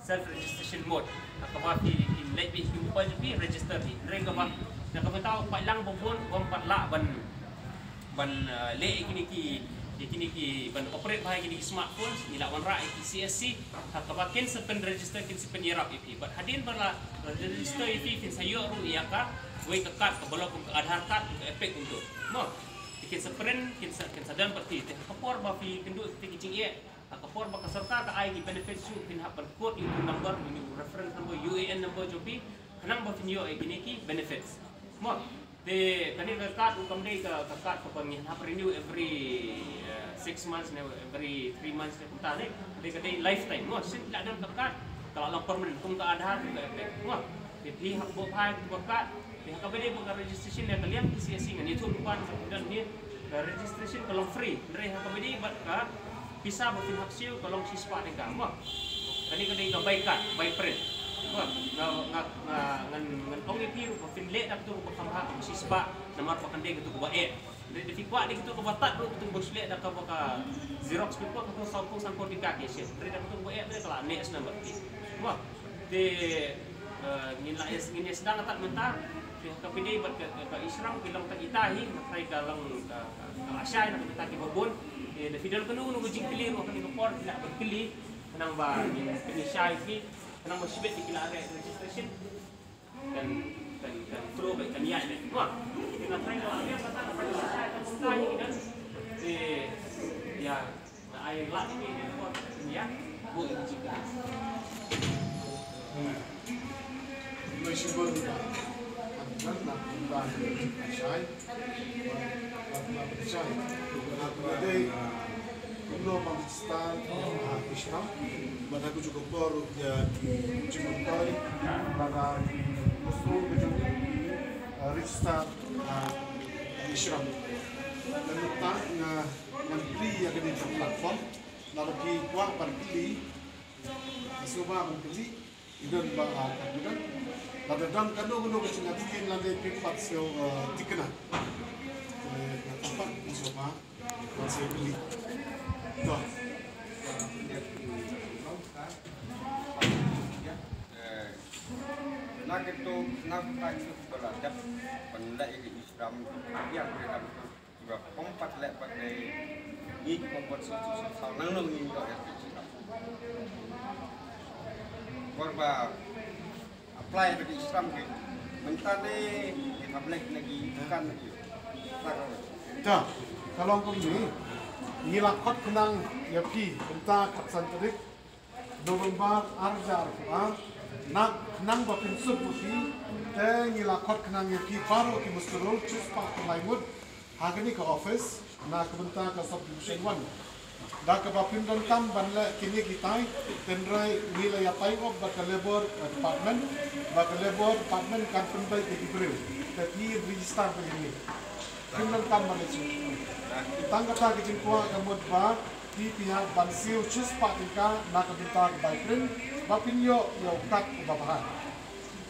self registration mode. Kapag let me upal je register ni. Mereka bah nak kau tahu pak lang pun kompat lah ban le kini ki ban operate bahai kini smartphone ni lah wan ra CSC kapag ken sepen register ken sepen yerap IP. But hadin bala register IP ken sayo ru iya ka we ke kad ke bolok ke Aadhaar card ke efek untuk. Mo ken sepen ken sadam parti te kapor ba fi kendu te kicing ye kapor ba serta ka ai benefit su ken hak code itu number ini reference number UAN number jopi kanang ba fin yo kini ki benefits. Mo the kani ka card ukam dei ka card ko pang hap renew every 6 months every 3 months ne punta dei de ka dei lifetime. Mo sin la dan ka card kalau lang permanent kung ka Aadhaar ka efek. Mo di hak bo phai ko card di hak ba dei bo registration ne kalian CSC ngan itu lupan dan ni registration kalau free dari hak ba dei bat ka bisa bo fin hak siu kalau sispa ne ka. Mo kani ka dei ka by print. Ngan ong ipi ko finle dak tu ko kamha ko sisba namar pa kande gitu ko bae de fikwa de gitu ko batat ro tu bosle dak ka xerox ko ko sangko sangko di ka keshe de dak tu bae de kala next number ti wah de ngin sedang tak mentar fi ka pidi bat ka isram bilang tak itahi kai ka lang ka asyai nak kita ki babon de fidel kanu no jing clear ko ni ko por nak berkili nang ba ni syai ki nang masibet di kila registration dan flow baik kami ada. Wah, kita try kalau dia kata apa saya akan buka ini dan ya air lah ini buat ya buat juga. Masih berubah. Kan nak buka saya. Ada Kulo Pakistan Islam, mana aku juga baru dia dimentai, mana Muslim juga register Islam. Dan letak nanti yang ada di platform, lalu kuat beli, semua beli, itu bahkan bukan. Lalu dan kado kecil nanti nanti pipat sel dikenal. Tempat semua masih beli. Nak itu nak kayu belajar pendek Islam yang mereka juga kompat lek pakai ini kompat susah nang nang ini kau yang Islam. Korba apply bagi Islam ke mentade kita black lagi bukan lagi. Dah, kalau kau ni ngilakot kenang yapi entah santerik November arjar nak kenang bapin subuhi te ngilakot kenang yapi baru ki musturul cuspa kelaimud hagani ke office nak bentar ke subdivision 1 dah ke bapin dan tam banle kini kita tendrai wilayah tayob bak labor department kan pendai ke diberi tapi register begini kunang tam Malaysia tangkata kecil kuah kemudian bah di pihak bansiu cuspa tingkah nak minta baikrin bapin yo kat babahan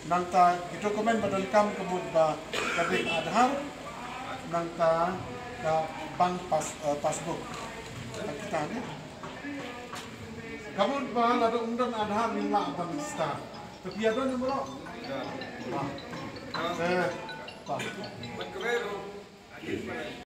nangta di dokumen badalkam kemudian bah kadek Aadhaar nangta ke bank passbook kita ni kemudian bah ada undang Aadhaar lima abang lista tapi ada nombor Betul.